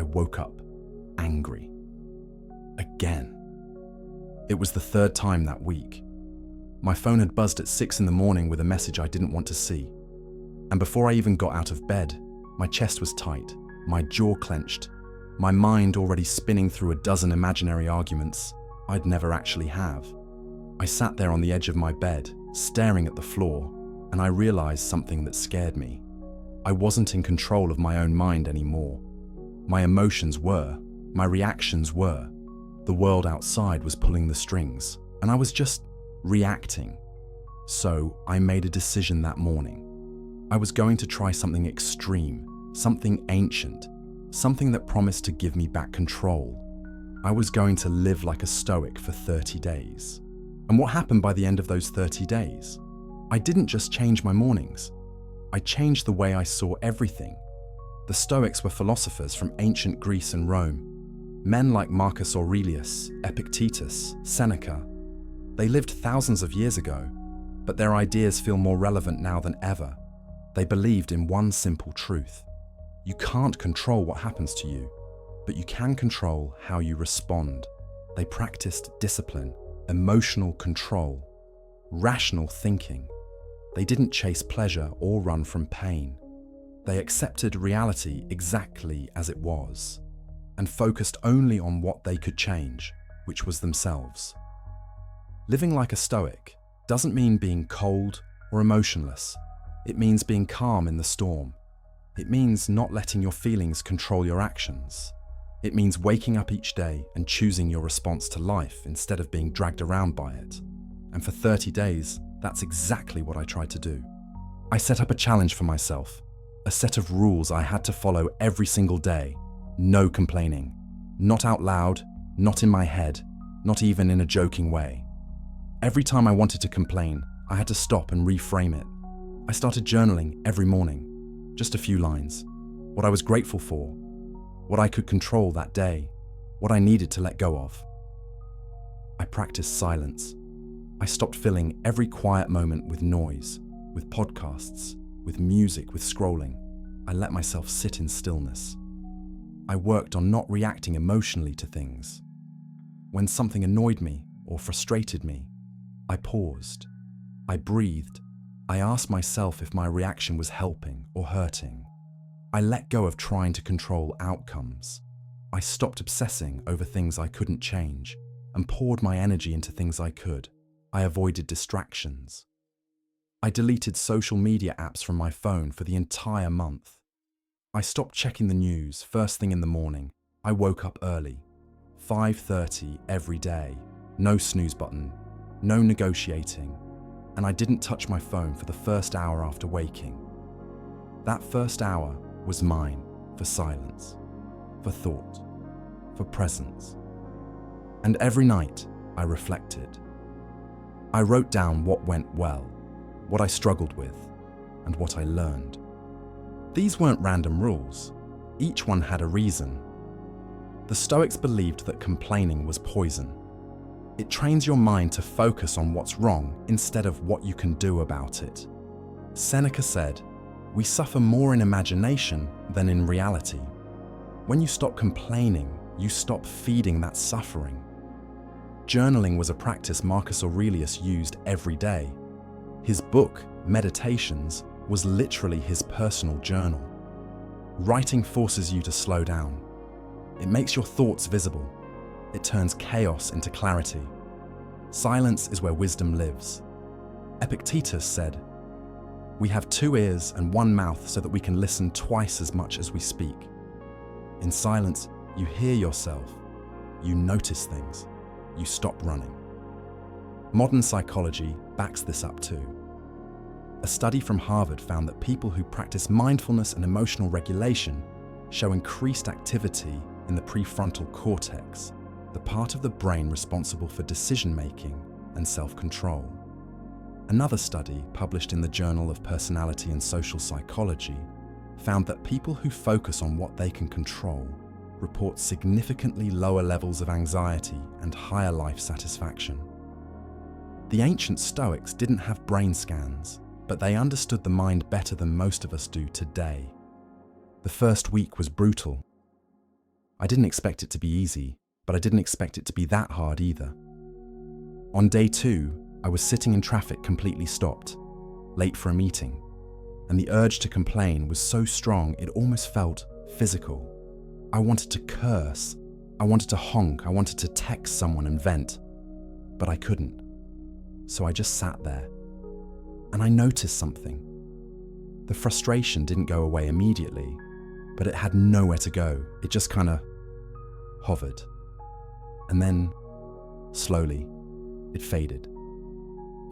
I woke up angry. Again. It was the third time that week. My phone had buzzed at 6 a.m. with a message I didn't want to see. And before I even got out of bed, my chest was tight, my jaw clenched, my mind already spinning through a dozen imaginary arguments I'd never actually have. I sat there on the edge of my bed, staring at the floor, and I realized something that scared me. I wasn't in control of my own mind anymore. My emotions were, my reactions were. The world outside was pulling the strings, and I was just reacting. So I made a decision that morning. I was going to try something extreme, something ancient, something that promised to give me back control. I was going to live like a Stoic for 30 days. And what happened by the end of those 30 days? I didn't just change my mornings. I changed the way I saw everything. The Stoics were philosophers from ancient Greece and Rome. Men like Marcus Aurelius, Epictetus, Seneca. They lived thousands of years ago, but their ideas feel more relevant now than ever. They believed in one simple truth. You can't control what happens to you, but you can control how you respond. They practiced discipline, emotional control, rational thinking. They didn't chase pleasure or run from pain. They accepted reality exactly as it was, and focused only on what they could change, which was themselves. Living like a Stoic doesn't mean being cold or emotionless. It means being calm in the storm. It means not letting your feelings control your actions. It means waking up each day and choosing your response to life instead of being dragged around by it. And for 30 days, that's exactly what I tried to do. I set up a challenge for myself, a set of rules I had to follow every single day. No complaining. Not out loud, not in my head, not even in a joking way. Every time I wanted to complain, I had to stop and reframe it. I started journaling every morning. Just a few lines. What I was grateful for. What I could control that day. What I needed to let go of. I practiced silence. I stopped filling every quiet moment with noise, with podcasts, with music, with scrolling. I let myself sit in stillness. I worked on not reacting emotionally to things. When something annoyed me or frustrated me, I paused. I breathed. I asked myself if my reaction was helping or hurting. I let go of trying to control outcomes. I stopped obsessing over things I couldn't change and poured my energy into things I could. I avoided distractions. I deleted social media apps from my phone for the entire month. I stopped checking the news first thing in the morning. I woke up early, 5:30 every day, no snooze button, no negotiating, and I didn't touch my phone for the first hour after waking. That first hour was mine for silence, for thought, for presence. And every night I reflected. I wrote down what went well, what I struggled with, and what I learned. These weren't random rules. Each one had a reason. The Stoics believed that complaining was poison. It trains your mind to focus on what's wrong instead of what you can do about it. Seneca said, "We suffer more in imagination than in reality." When you stop complaining, you stop feeding that suffering. Journaling was a practice Marcus Aurelius used every day. His book, Meditations, was literally his personal journal. Writing forces you to slow down. It makes your thoughts visible. It turns chaos into clarity. Silence is where wisdom lives. Epictetus said, "We have 2 ears and 1 mouth so that we can listen twice as much as we speak." In silence, you hear yourself, you notice things, you stop running. Modern psychology backs this up too. A study from Harvard found that people who practice mindfulness and emotional regulation show increased activity in the prefrontal cortex, the part of the brain responsible for decision-making and self-control. Another study, published in the Journal of Personality and Social Psychology, found that people who focus on what they can control report significantly lower levels of anxiety and higher life satisfaction. The ancient Stoics didn't have brain scans, but they understood the mind better than most of us do today. The first week was brutal. I didn't expect it to be easy, but I didn't expect it to be that hard either. On day 2, I was sitting in traffic completely stopped, late for a meeting, and the urge to complain was so strong it almost felt physical. I wanted to curse, I wanted to honk, I wanted to text someone and vent, but I couldn't. So I just sat there, and I noticed something. The frustration didn't go away immediately, but it had nowhere to go. It just kind of hovered. And then, slowly, it faded.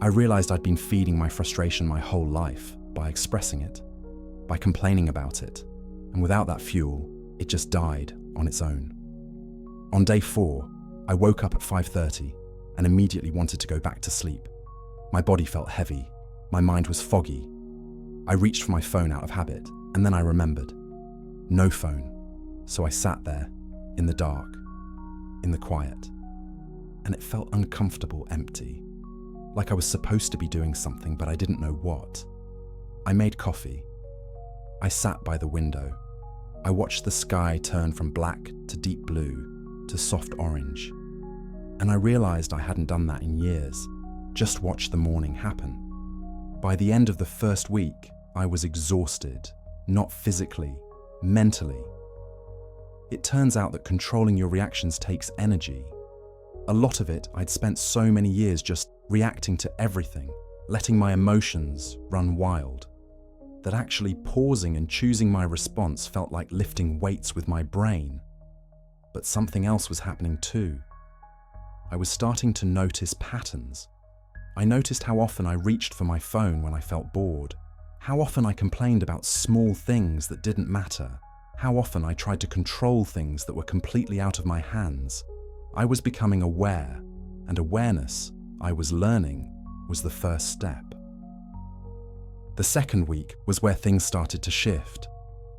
I realized I'd been feeding my frustration my whole life by expressing it, by complaining about it, and without that fuel, it just died on its own. On day 4, I woke up at 5:30 and immediately wanted to go back to sleep. My body felt heavy, my mind was foggy. I reached for my phone out of habit, and then I remembered. No phone, so I sat there, in the dark, in the quiet, and it felt uncomfortable empty, like I was supposed to be doing something but I didn't know what. I made coffee. I sat by the window. I watched the sky turn from black to deep blue to soft orange, and I realized I hadn't done that in years, just watched the morning happen. By the end of the first week, I was exhausted, not physically, mentally. It turns out that controlling your reactions takes energy. A lot of it I'd spent so many years just reacting to everything, letting my emotions run wild, that actually pausing and choosing my response felt like lifting weights with my brain. But something else was happening too. I was starting to notice patterns. I noticed how often I reached for my phone when I felt bored, how often I complained about small things that didn't matter, how often I tried to control things that were completely out of my hands. I was becoming aware, and awareness, I was learning, was the first step. The second week was where things started to shift.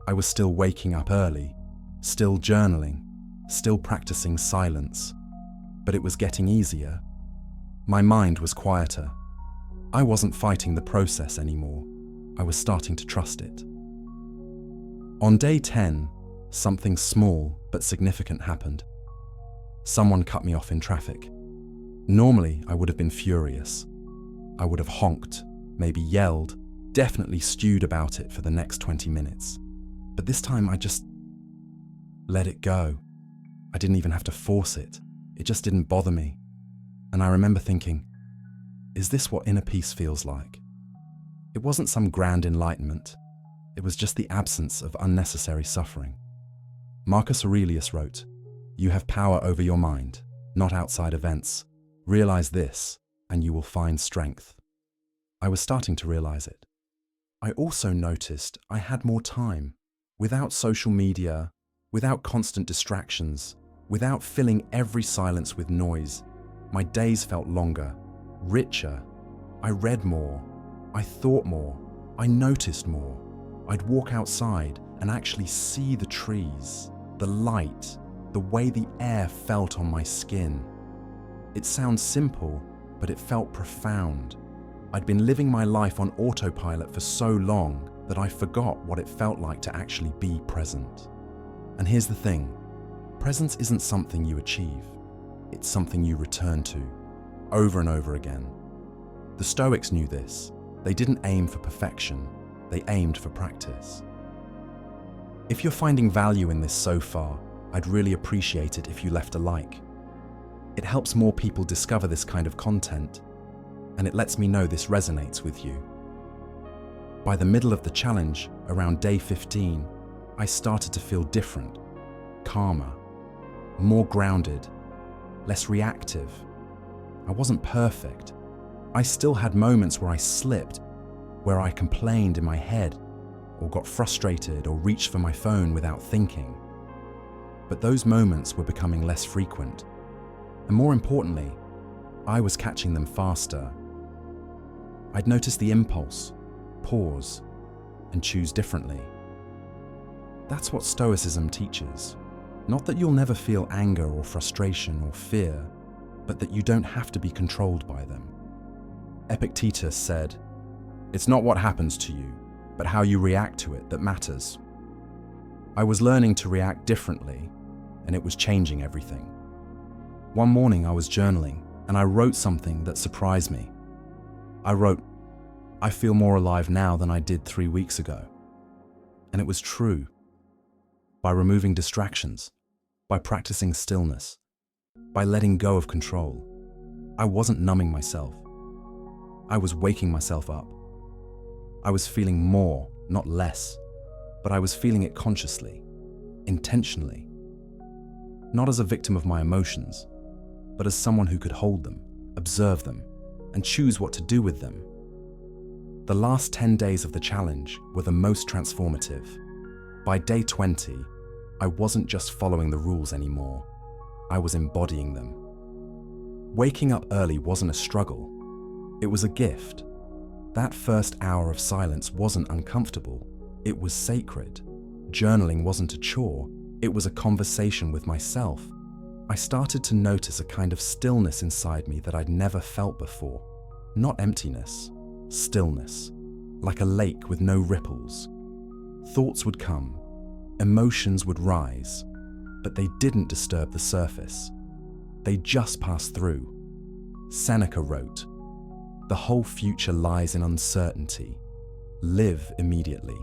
I was still waking up early, still journaling, still practicing silence, but it was getting easier. My mind was quieter. I wasn't fighting the process anymore. I was starting to trust it. On day 10, something small but significant happened. Someone cut me off in traffic. Normally, I would have been furious. I would have honked, maybe yelled, definitely stewed about it for the next 20 minutes. But this time I just let it go. I didn't even have to force it. It just didn't bother me. And I remember thinking, is this what inner peace feels like? It wasn't some grand enlightenment. It was just the absence of unnecessary suffering. Marcus Aurelius wrote, "You have power over your mind, not outside events. Realize this, and you will find strength." I was starting to realize it. I also noticed I had more time, without social media, without constant distractions, without filling every silence with noise. My days felt longer, richer. I read more, I thought more, I noticed more. I'd walk outside and actually see the trees, the light, the way the air felt on my skin. It sounds simple, but it felt profound. I'd been living my life on autopilot for so long that I forgot what it felt like to actually be present. And here's the thing, presence isn't something you achieve. It's something you return to, over and over again. The Stoics knew this. They didn't aim for perfection, they aimed for practice. If you're finding value in this so far, I'd really appreciate it if you left a like. It helps more people discover this kind of content, and it lets me know this resonates with you. By the middle of the challenge, around day 15, I started to feel different, calmer, more grounded, less reactive. I wasn't perfect. I still had moments where I slipped, where I complained in my head, or got frustrated or reached for my phone without thinking. But those moments were becoming less frequent. And more importantly, I was catching them faster. I'd notice the impulse, pause, and choose differently. That's what Stoicism teaches. Not that you'll never feel anger or frustration or fear, but that you don't have to be controlled by them. Epictetus said, "It's not what happens to you, but how you react to it that matters." I was learning to react differently, and it was changing everything. One morning I was journaling, and I wrote something that surprised me. I wrote, "I feel more alive now than I did 3 weeks ago." And it was true. By removing distractions, by practicing stillness, by letting go of control, I wasn't numbing myself. I was waking myself up. I was feeling more, not less, but I was feeling it consciously, intentionally. Not as a victim of my emotions, but as someone who could hold them, observe them, and choose what to do with them. The last 10 days of the challenge were the most transformative. By day 20, I wasn't just following the rules anymore. I was embodying them. Waking up early wasn't a struggle. It was a gift. That first hour of silence wasn't uncomfortable. It was sacred. Journaling wasn't a chore. It was a conversation with myself. I started to notice a kind of stillness inside me that I'd never felt before. Not emptiness, stillness, like a lake with no ripples. Thoughts would come, emotions would rise, but they didn't disturb the surface. They just passed through. Seneca wrote, "The whole future lies in uncertainty. Live immediately."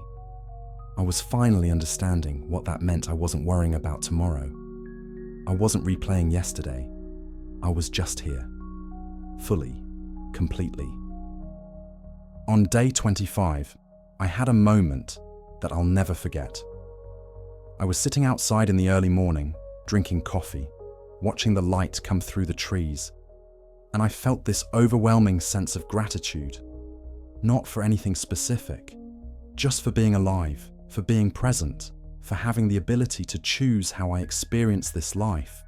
I was finally understanding what that meant. I wasn't worrying about tomorrow. I wasn't replaying yesterday. I was just here, fully, completely. On day 25, I had a moment that I'll never forget. I was sitting outside in the early morning, drinking coffee, watching the light come through the trees, and I felt this overwhelming sense of gratitude, not for anything specific, just for being alive, for being present, for having the ability to choose how I experience this life.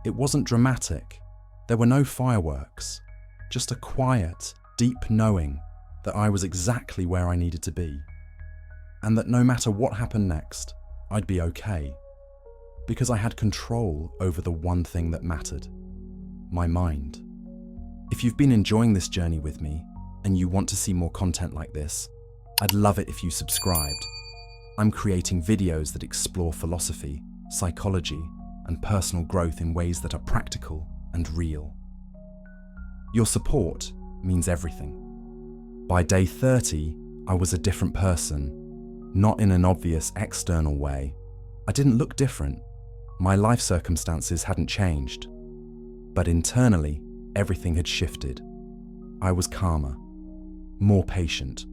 It wasn't dramatic. There were no fireworks, just a quiet, deep knowing that I was exactly where I needed to be, and that no matter what happened next, I'd be okay, because I had control over the one thing that mattered, my mind. If you've been enjoying this journey with me, and you want to see more content like this, I'd love it if you subscribed. I'm creating videos that explore philosophy, psychology, and personal growth in ways that are practical and real. Your support means everything. By day 30, I was a different person, not in an obvious external way. I didn't look different. My life circumstances hadn't changed. But internally, everything had shifted. I was calmer, more patient,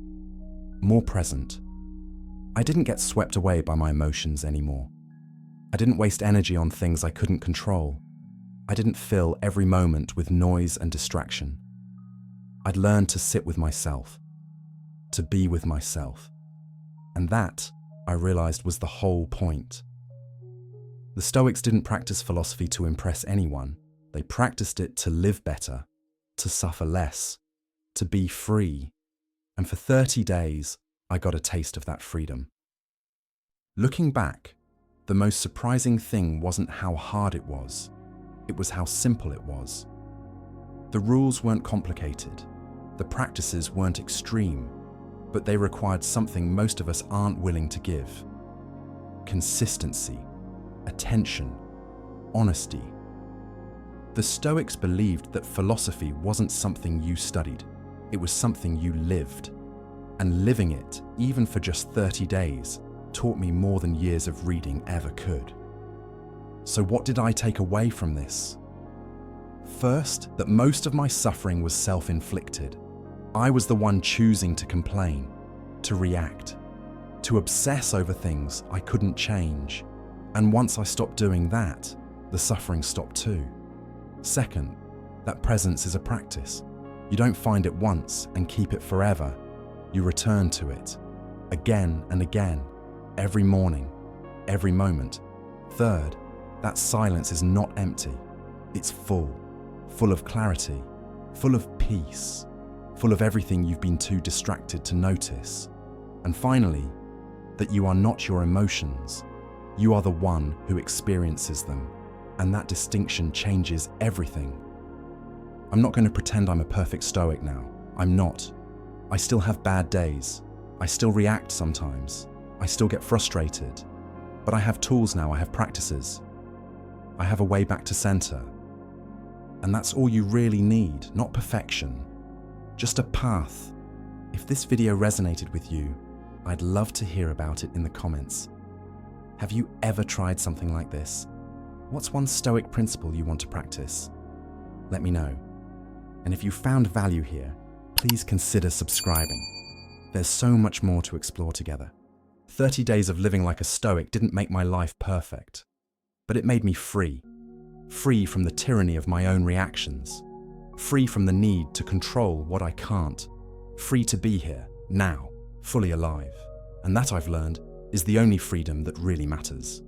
more present. I didn't get swept away by my emotions anymore. I didn't waste energy on things I couldn't control. I didn't fill every moment with noise and distraction. I'd learned to sit with myself, to be with myself. And that, I realized, was the whole point. The Stoics didn't practice philosophy to impress anyone. They practiced it to live better, to suffer less, to be free. And for 30 days, I got a taste of that freedom. Looking back, the most surprising thing wasn't how hard it was how simple it was. The rules weren't complicated, the practices weren't extreme, but they required something most of us aren't willing to give: consistency, attention, honesty. The Stoics believed that philosophy wasn't something you studied, it was something you lived. And living it, even for just 30 days, taught me more than years of reading ever could. So what did I take away from this? First, that most of my suffering was self-inflicted. I was the one choosing to complain, to react, to obsess over things I couldn't change. And once I stopped doing that, the suffering stopped too. Second, that presence is a practice. You don't find it once and keep it forever. You return to it, again and again, every morning, every moment. Third, that silence is not empty. It's full of clarity, full of peace, full of everything you've been too distracted to notice. And finally, that you are not your emotions. You are the one who experiences them, and that distinction changes everything. I'm not going to pretend I'm a perfect Stoic now. I'm not. I still have bad days. I still react sometimes. I still get frustrated. But I have tools now, I have practices. I have a way back to center. And that's all you really need, not perfection, just a path. If this video resonated with you, I'd love to hear about it in the comments. Have you ever tried something like this? What's one Stoic principle you want to practice? Let me know. And if you found value here, please consider subscribing. There's so much more to explore together. 30 days of living like a Stoic didn't make my life perfect, but it made me free. Free from the tyranny of my own reactions. Free from the need to control what I can't. Free to be here, now, fully alive. And that, I've learned, is the only freedom that really matters.